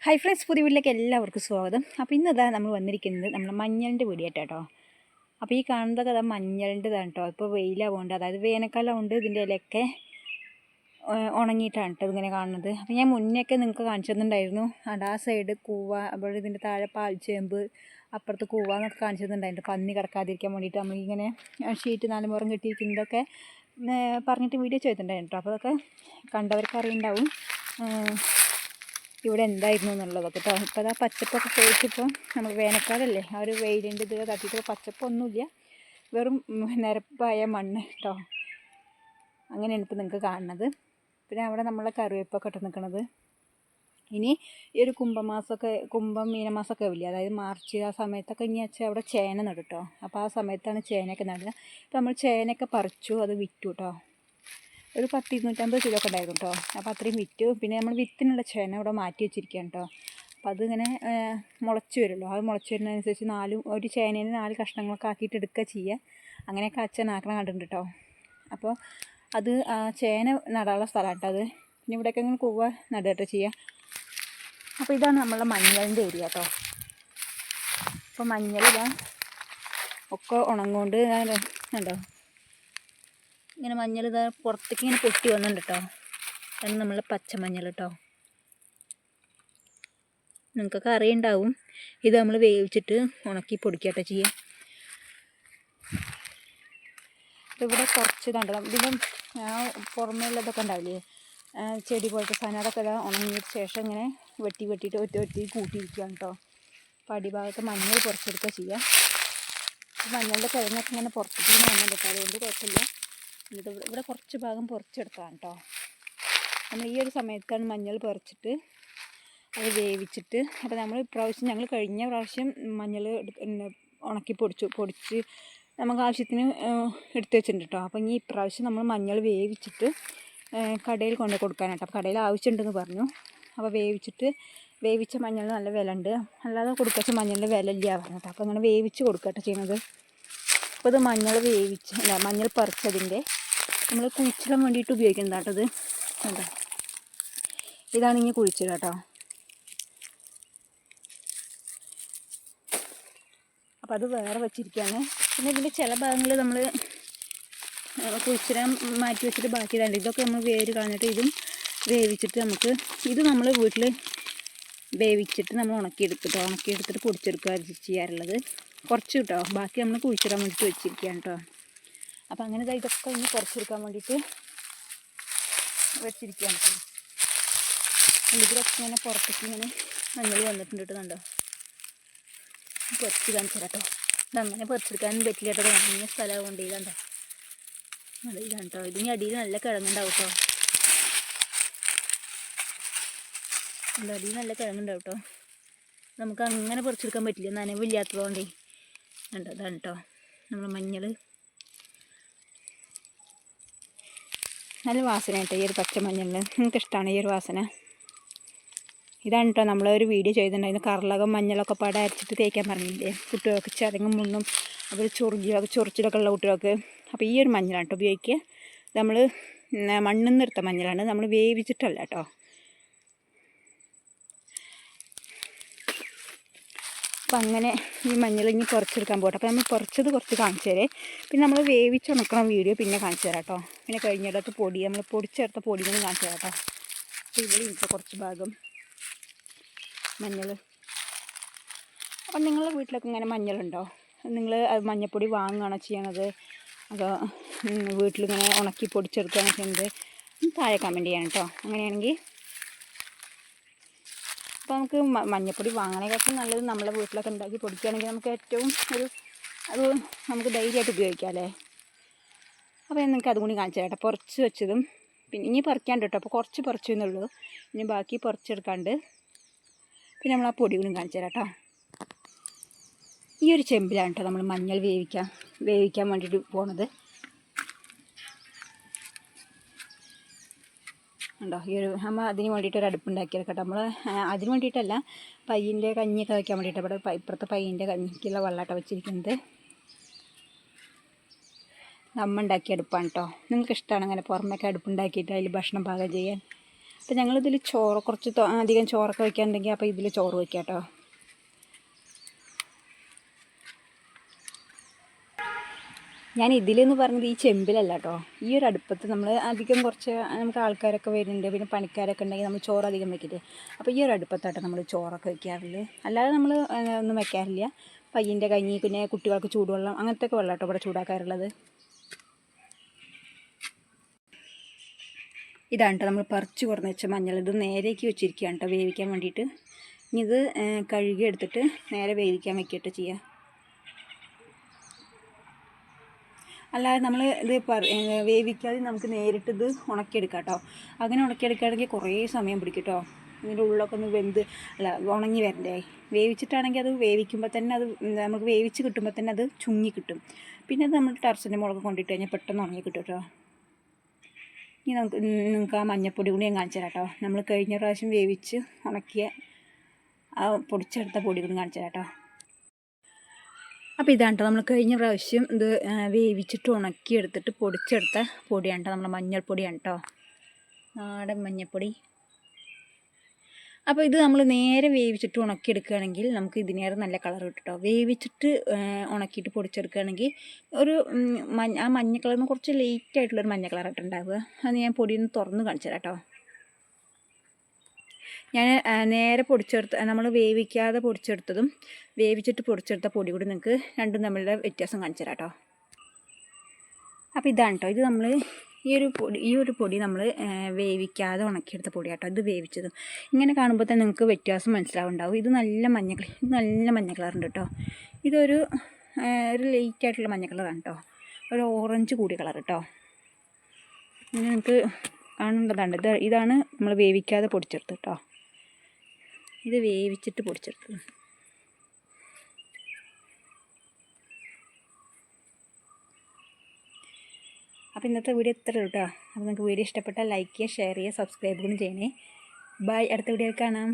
Hi friends, പുതിയ വീട്ടിലേക്ക് എല്ലാവർക്കും സ്വാഗതം. അപ്പോൾ ഇന്നതാ നമ്മൾ വന്നിരിക്കുന്നത് നമ്മുടെ മഞ്ഞളിൻ്റെ വീടിയായിട്ടോ. അപ്പോൾ ഈ കാണുന്നതൊക്കെ അതാ മഞ്ഞളിൻ്റെതാണ് കേട്ടോ. ഇപ്പോൾ വെയിലാവുകൊണ്ട്, അതായത് വേനൽക്കാലം കൊണ്ട് ഇതിൻ്റെ ഇലയൊക്കെ ഉണങ്ങിയിട്ടാണ് കേട്ടോ ഇതിങ്ങനെ കാണുന്നത്. അപ്പോൾ ഞാൻ മുന്നേയൊക്കെ നിങ്ങൾക്ക് കാണിച്ചു തന്നിട്ടുണ്ടായിരുന്നു. ആ സൈഡ് കൂവ, അപ്പോൾ ഇതിൻ്റെ താഴെ പാൽച്ചേമ്പ്, അപ്പുറത്ത് കൂവ എന്നൊക്കെ കാണിച്ചു തന്നിട്ടുണ്ടായിരുന്നു. പന്നി കിടക്കാതിരിക്കാൻ വേണ്ടിയിട്ട് നമ്മളിങ്ങനെ ഷീറ്റ് നാലുമുറം കെട്ടിയിരിക്കുന്നതൊക്കെ പറഞ്ഞിട്ട് വീഡിയോ ചെയ്തിട്ടുണ്ടായിരുന്നു കേട്ടോ. അപ്പോൾ അതൊക്കെ കണ്ടവർക്ക് അറിയുണ്ടാവും ഇവിടെ എന്തായിരുന്നു എന്നുള്ളതൊക്കെ കേട്ടോ. ഇപ്പോൾ ആ പച്ചപ്പൊക്കെ പോയിട്ടിപ്പോൾ നമ്മൾ വേനൽക്കാലല്ലേ, ആ ഒരു വെയിലിൻ്റെ ഇത് തട്ടിയിട്ട് പച്ചപ്പൊന്നുമില്ല, വെറും നിരപ്പായ മണ്ണ് കേട്ടോ. അങ്ങനെയാണ് ഇപ്പോൾ നിങ്ങൾക്ക് കാണുന്നത്. പിന്നെ അവിടെ നമ്മളെ കറിവേപ്പൊക്കെ ഇട്ട് നിൽക്കുന്നത്. ഇനി ഈ ഒരു കുംഭം മീനമാസമൊക്കെ ഇല്ല, അതായത് മാർച്ച് ആ സമയത്തൊക്കെ ഇനി വെച്ചാൽ അവിടെ ചേന നടും കേട്ടോ. അപ്പോൾ ആ സമയത്താണ് ചേനയൊക്കെ നടുന്നത്. അപ്പോൾ നമ്മൾ ചേനയൊക്കെ പറിച്ചു, അത് വിറ്റു കേട്ടോ. ഒരു 250 കിലോ ഒക്കെ ഉണ്ടായിരുന്നു കേട്ടോ. അപ്പോൾ അത്രയും വിറ്റു. പിന്നെ നമ്മൾ വിത്തിനുള്ള ചേന ഇവിടെ മാറ്റി വെച്ചിരിക്കുകയാണ് കേട്ടോ. അപ്പോൾ അതിങ്ങനെ മുളച്ച് വരുമല്ലോ, അത് മുളച്ച് വരുന്നതനുസരിച്ച് ഒരു ചേനേനെ 4 കഷ്ണങ്ങളൊക്കെ ആക്കിയിട്ട് എടുക്കുക ചെയ്യുക. അങ്ങനെയൊക്കെ അച്ഛൻ ആക്കണം കണ്ടിട്ടുണ്ട് കേട്ടോ. അപ്പോൾ അത് ചേന നടാനുള്ള സ്ഥലമാണ് കേട്ടോ അത്. പിന്നെ ഇവിടെയൊക്കെ ഇങ്ങനെ കൂവ നടുകട്ടോ ചെയ്യുക. അപ്പോൾ ഇതാണ് നമ്മളെ മഞ്ഞളിൻ്റെ ഏരിയ കേട്ടോ. അപ്പോൾ മഞ്ഞളിതാ ഒക്കെ ഉണങ്ങുകൊണ്ട് കണ്ടോ, ഇങ്ങനെ മഞ്ഞൾ ഇതാ പുറത്തേക്ക് ഇങ്ങനെ പൊട്ടി വന്നിട്ടുണ്ട് കേട്ടോ. അതാണ് നമ്മളെ പച്ചമഞ്ഞൾ കേട്ടോ. നിങ്ങൾക്കൊക്കെ അറിയുണ്ടാവും. ഇത് നമ്മൾ വേവിച്ചിട്ട് ഉണക്കി പൊടിക്കട്ടെ ചെയ്യാം. അപ്പോൾ ഇവിടെ കുറച്ച് കണ്ടോ, ഇതിൻ്റെ പുറമേയുള്ളതൊക്കെ ഉണ്ടാവില്ലേ, ചെടി പോലത്തെ സാധനം, അതൊക്കെ ഇതാ ഉണങ്ങിയതിന് ശേഷം ഇങ്ങനെ വെട്ടിയിട്ട് ഒറ്റി കൂട്ടിയിരിക്കുകയാണ് കേട്ടോ. അപ്പോൾ അടിഭാഗത്ത് മഞ്ഞൾ പുറത്തെടുക്കുക ചെയ്യുക. മഞ്ഞളുടെ കിഴങ്ങൊക്കെ ഇങ്ങനെ പുറത്തേക്ക് വന്നിട്ടുണ്ട് കേട്ടോ, അതുകൊണ്ട് കുഴപ്പമില്ല. ഇവിടെ കുറച്ച് ഭാഗം പൊറിച്ചെടുക്കാം കേട്ടോ. നമ്മൾ ഈ ഒരു സമയത്താണ് മഞ്ഞൾ പറിച്ചിട്ട് അത് വേവിച്ചിട്ട്, അപ്പോൾ നമ്മൾ ഞങ്ങൾ കഴിഞ്ഞ പ്രാവശ്യം മഞ്ഞൾ ഉണക്കി പൊടിച്ച് നമുക്ക് ആവശ്യത്തിന് എടുത്ത് വെച്ചിട്ടുണ്ട് കേട്ടോ. അപ്പോൾ ഇനി ഇപ്രാവശ്യം നമ്മൾ മഞ്ഞൾ വേവിച്ചിട്ട് കടയിൽ കൊണ്ട് കൊടുക്കാനാട്ടോ. അപ്പോൾ കടയിൽ ആവശ്യമുണ്ടെന്ന് പറഞ്ഞു. അപ്പോൾ വേവിച്ച മഞ്ഞളിന് നല്ല വില ഉണ്ട്, അല്ലാതെ കൊടുക്കച്ച മഞ്ഞളിൻ്റെ വില ഇല്ല പറഞ്ഞു കേട്ടോ. അപ്പോൾ അങ്ങനെ വേവിച്ച് കൊടുക്കട്ടെ ചെയ്യുന്നത്. അപ്പോൾ ഇത് മഞ്ഞൾ പറിച്ചതിൻ്റെ നമ്മൾ കുഴിച്ചിടാൻ വേണ്ടിയിട്ട് ഉപയോഗിക്കുന്നത് കേട്ടോ. ഇത് കണ്ടോ, ഇതാണ് ഇനി കുഴിച്ചിടുക കേട്ടോ. അപ്പോൾ അത് വേറെ വെച്ചിരിക്കുകയാണ്. പിന്നെ ഇതിൻ്റെ ചില ഭാഗങ്ങൾ നമ്മൾ കുഴിച്ചിടാൻ മാറ്റി വെച്ചിട്ട് ബാക്കി ഇതാണ്ട്. ഇതൊക്കെ നമ്മൾ വേര് കളഞ്ഞിട്ട് ഇതും വേവിച്ചിട്ട് ഇത് നമ്മൾ വീട്ടിൽ വേവിച്ചിട്ട് നമ്മൾ ഉണക്കിയെടുത്തിട്ട് പൊടിച്ചെടുക്കുക ചെയ്യാറുള്ളത്. കുറച്ച് കേട്ടോ, ബാക്കി നമ്മൾ കുഴിച്ചിടാൻ വേണ്ടിയിട്ട് വെച്ചിരിക്കുകയാണ് കേട്ടോ. അപ്പോൾ അങ്ങനെ ഇതൊക്കെ ഇനി കുറച്ചെടുക്കാൻ വേണ്ടിയിട്ട് വെച്ചിരിക്കുകയാണ് കേട്ടോ. ഇതിലൊക്കെ ഇങ്ങനെ പുറത്തേക്ക് ഇങ്ങനെ മഞ്ഞൾ വന്നിട്ടുണ്ട് കേട്ടോ. കണ്ടോ, പൊറിച്ച് കാണിച്ചു കേട്ടോ. ഇതങ്ങനെ പൊറിച്ചെടുക്കാനും പറ്റില്ല കേട്ടോ, ഇങ്ങനെ സ്ഥലം കൊണ്ട് ഇതാണ്ടോ. ഇതാണ് കേട്ടോ. ഇതിന് അടിയിൽ നല്ല കിഴങ്ങുണ്ടാവും കേട്ടോ. അടിയിൽ നല്ല കിഴങ്ങുണ്ടാവും കേട്ടോ. നമുക്ക് അങ്ങനെ പൊറിച്ചെടുക്കാൻ പറ്റില്ല, നനവില്ലാത്തതുകൊണ്ടേ. കണ്ടോ, ഇതാണ് കേട്ടോ നമ്മൾ മഞ്ഞൾ. നല്ല വാസന കേട്ടോ ഈ ഒരു പച്ചമഞ്ഞളിന്. എനിക്കിഷ്ടമാണ് ഈ ഒരു വാസന. ഇതാണ് കേട്ടോ നമ്മളൊരു വീഡിയോ ചെയ്തിട്ടുണ്ടായിരുന്നു, കർളകം മഞ്ഞളൊക്കെ പാടെ അരച്ചിട്ട് തേക്കാൻ പറഞ്ഞില്ലേ കുട്ടികൾക്ക്, ചതങ്ങും മുണ്ണും അപ്പോൾ ചൊറിച്ചിലൊക്കെ ഉള്ള കുട്ടികൾക്ക്. അപ്പോൾ ഈ ഒരു മഞ്ഞളാണ് കേട്ടോ ഉപയോഗിക്കുക. നമ്മൾ മണ്ണിൽ നിന്ന് എടുത്ത മഞ്ഞളാണ്, നമ്മൾ വേവിച്ചിട്ടല്ല കേട്ടോ. അപ്പം അങ്ങനെ ഈ മഞ്ഞൾ ഇനി കുറച്ചെടുക്കാൻ പോട്ടെ. അപ്പോൾ നമ്മൾ കുറച്ച് കാണിച്ചു തരേ. പിന്നെ നമ്മൾ വേവിച്ചുണക്കണ വീഡിയോ പിന്നെ കാണിച്ചു തരാം കേട്ടോ. പിന്നെ കഴിഞ്ഞിടത്ത് നമ്മൾ പൊടിച്ചെടുത്ത പൊടികൾ കാണിച്ചു തരാം കേട്ടോ. അപ്പോൾ ഇവിടെ ഇപ്പം കുറച്ച് ഭാഗം മഞ്ഞൾ. അപ്പം നിങ്ങളുടെ വീട്ടിലൊക്കെ ഇങ്ങനെ മഞ്ഞളുണ്ടോ? നിങ്ങൾ മഞ്ഞൾപ്പൊടി വാങ്ങുകയാണോ ചെയ്യണത്, അതോ വീട്ടിലിങ്ങനെ ഉണക്കി പൊടിച്ചെടുക്കുകയാണ് ചെയ്യുന്നത്? താഴെ കമൻറ്റ് ചെയ്യണം കേട്ടോ. അങ്ങനെയാണെങ്കിൽ അപ്പോൾ നമുക്ക് മഞ്ഞൾപ്പൊടി വാങ്ങണേക്കാട്ടും നല്ലത് നമ്മളെ വീട്ടിലൊക്കെ ഉണ്ടാക്കി പൊടിക്കുകയാണെങ്കിൽ നമുക്ക് ഏറ്റവും അത് നമുക്ക് ധൈര്യമായിട്ട് ഉപയോഗിക്കാം അല്ലേ. അപ്പോൾ നിങ്ങൾക്ക് അതും കൂടി കാണിച്ചു കേട്ടോ. കുറച്ച് വെച്ചതും പിന്നെ ഇനി പറിക്കാണ്ട് കേട്ടോ. അപ്പോൾ കുറച്ച് പറിച്ചെന്നുള്ളൂ, ഇനി ബാക്കി പറിച്ചെടുക്കാണ്ട്. പിന്നെ നമ്മൾ ആ പൊടി കൂടി കാണിച്ചു തരാം കേട്ടോ. ഈ ഒരു ചെമ്പിലാണ് കേട്ടോ നമ്മൾ മഞ്ഞൾ വേവിക്കാൻ വേണ്ടിയിട്ട് പോണത്. ഉണ്ടോ, ഈ ഒരു നമ്മൾ അതിന് വേണ്ടിയിട്ടൊരു അടുപ്പുണ്ടാക്കിയത് കേട്ടോ. നമ്മൾ അതിന് വേണ്ടിയിട്ടല്ല, പയ്യൻ്റെ കഞ്ഞിയൊക്കെ വയ്ക്കാൻ വേണ്ടിയിട്ട്. ഇവിടെ ഇപ്പുറത്തെ പയ്യൻ്റെ കഞ്ഞിക്കുള്ള വെള്ളമാട്ടോ വെച്ചിരിക്കുന്നത്. നമ്മ ഉണ്ടാക്കിയ അടുപ്പാണ് കേട്ടോ. നിങ്ങൾക്ക് ഇഷ്ടമാണ് അങ്ങനെ പുറമേക്ക് അടുപ്പുണ്ടാക്കിയിട്ട് അതിൽ ഭക്ഷണം പാകം ചെയ്യാൻ? അപ്പോൾ ഞങ്ങളിതിൽ ചോറ് കുറച്ച് അധികം ചോറൊക്കെ വയ്ക്കാനുണ്ടെങ്കിൽ അപ്പോൾ ഇതിൽ ചോറ് വയ്ക്കാം കേട്ടോ. ഞാൻ ഇതിലെന്ന് പറഞ്ഞത് ഈ ചെമ്പിലല്ല കേട്ടോ, ഈ ഒരു അടുപ്പത്ത് നമ്മൾ അധികം കുറച്ച് നമുക്ക് ആൾക്കാരൊക്കെ വരുന്നുണ്ട്, പിന്നെ പണിക്കാരൊക്കെ ഉണ്ടെങ്കിൽ നമ്മൾ ചോറ് അധികം വെക്കില്ലേ, അപ്പോൾ ഈ ഒരു അടുപ്പത്താട്ടോ നമ്മൾ ചോറൊക്കെ വയ്ക്കാറുള്ളത്. അല്ലാതെ നമ്മൾ ഒന്നും വെക്കാറില്ല. പയ്യൻ്റെ കഞ്ഞി, പിന്നെ കുട്ടികൾക്ക് ചൂടുവെള്ളം, അങ്ങനത്തെ ഒക്കെ വെള്ളം കേട്ടോ ഇവിടെ ചൂടാക്കാറുള്ളത്. ഇതാണ് കേട്ടോ നമ്മൾ പറിച്ച് കുറഞ്ഞ് വെച്ച മഞ്ഞൾ. ഇത് നേരേക്ക് വെച്ചിരിക്കുകയാണ് കേട്ടോ വേവിക്കാൻ വേണ്ടിയിട്ട്. ഇനി ഇത് കഴുകി എടുത്തിട്ട് നേരെ വേവിക്കാൻ വെക്കിയിട്ട് ചെയ്യുക. അല്ലാതെ നമ്മൾ ഇത് വേവിക്കാതെ നമുക്ക് നേരിട്ട് ഇത് ഉണക്കിയെടുക്കാം കേട്ടോ. അങ്ങനെ ഉണക്കിയെടുക്കുകയാണെങ്കിൽ കുറേ സമയം പിടിക്കും കേട്ടോ. ഇതിൻ്റെ ഉള്ളൊക്കെ ഒന്ന് ഉണങ്ങി വരണ്ടേ. വേവിച്ചിട്ടാണെങ്കിൽ അത് വേവിക്കുമ്പോൾ തന്നെ അത് നമുക്ക് വേവിച്ച് കിട്ടുമ്പോൾ തന്നെ അത് ചുങ്ങി കിട്ടും. പിന്നെ അത് നമ്മൾ ടെറസിൻ്റെ മുളക് കൊണ്ടിട്ട് കഴിഞ്ഞാൽ പെട്ടെന്ന് ഉണങ്ങി കിട്ടും കേട്ടോ. ഇനി നിങ്ങൾക്ക് ആ മഞ്ഞപ്പൊടി കൂടി ഞാൻ കാണിച്ചു തരാം കേട്ടോ. നമ്മൾ കഴിഞ്ഞ പ്രാവശ്യം വേവിച്ച് ഉണക്കിയ ആ പൊടിച്ചെടുത്ത പൊടി കൂടി കാണിച്ചു തരാം കേട്ടോ. അപ്പോൾ ഇതാണ് കേട്ടോ നമ്മൾ കഴിഞ്ഞ പ്രാവശ്യം ഇത് വേവിച്ചിട്ട് ഉണക്കിയെടുത്തിട്ട് പൊടിച്ചെടുത്ത പൊടിയാണ് കേട്ടോ, നമ്മൾ മഞ്ഞൾപ്പൊടിയാണ് കേട്ടോ, നാടൻ മഞ്ഞൾപ്പൊടി. അപ്പോൾ ഇത് നമ്മൾ നേരെ വേവിച്ചിട്ട് ഉണക്കിയെടുക്കുകയാണെങ്കിൽ നമുക്ക് ഇതിനേറെ നല്ല കളർ കിട്ടും കേട്ടോ. വേവിച്ചിട്ട് ഉണക്കിയിട്ട് പൊടിച്ചെടുക്കുകയാണെങ്കിൽ ഒരു ആ മഞ്ഞ കളറിന് കുറച്ച് ലൈറ്റ് ആയിട്ടുള്ളൊരു മഞ്ഞ കളറായിട്ട് ഉണ്ടാവുക. അത് ഞാൻ പൊടിയൊന്ന് തുറന്ന് കാണിച്ചു തരാം കേട്ടോ. ഞാൻ നേരെ പൊടിച്ചെടുത്ത നമ്മൾ വേവിക്കാതെ പൊടിച്ചെടുത്തതും വേവിച്ചിട്ട് പൊടിച്ചെടുത്ത പൊടി കൂടി നിങ്ങൾക്ക് രണ്ടും തമ്മിലുള്ള വ്യത്യാസം കാണിച്ചു തരാം കേട്ടോ. അപ്പോൾ ഇതാണ് കേട്ടോ, ഇത് നമ്മൾ ഈ ഒരു പൊടി നമ്മൾ വേവിക്കാതെ ഉണക്കിയെടുത്ത പൊടിയാണ് കേട്ടോ. ഇത് വേവിച്ചത് ഇങ്ങനെ കാണുമ്പോൾ തന്നെ നിങ്ങൾക്ക് വ്യത്യാസം മനസ്സിലാവുണ്ടാവും. ഇത് നല്ല മഞ്ഞ കളറുണ്ട് കേട്ടോ. ഇതൊരു ലൈറ്റ് ആയിട്ടുള്ള മഞ്ഞ കളറാണ് കേട്ടോ, ഒരു ഓറഞ്ച് കൂടിയ കളർ കേട്ടോ. ഇങ്ങനെ നിങ്ങൾക്ക് കാണേണ്ടതാണ്. ഇതാണ് നമ്മൾ വേവിക്കാതെ പൊടിച്ചെടുത്തത് കേട്ടോ. ഇത് വേവിച്ചിട്ട് പൊടിച്ചെടുത്തത്. അപ്പോൾ ഇന്നത്തെ വീഡിയോ ഇത്രയേ ഉള്ളൂ കേട്ടോ. അപ്പോൾ നിങ്ങൾക്ക് വീഡിയോ ഇഷ്ടപ്പെട്ടാൽ ലൈക്ക് ചെയ്യുക, ഷെയർ ചെയ്യുക, സബ്സ്ക്രൈബ് കൂടി ചെയ്യണേ. ബൈ, അടുത്ത വീഡിയോയിൽ കാണാം.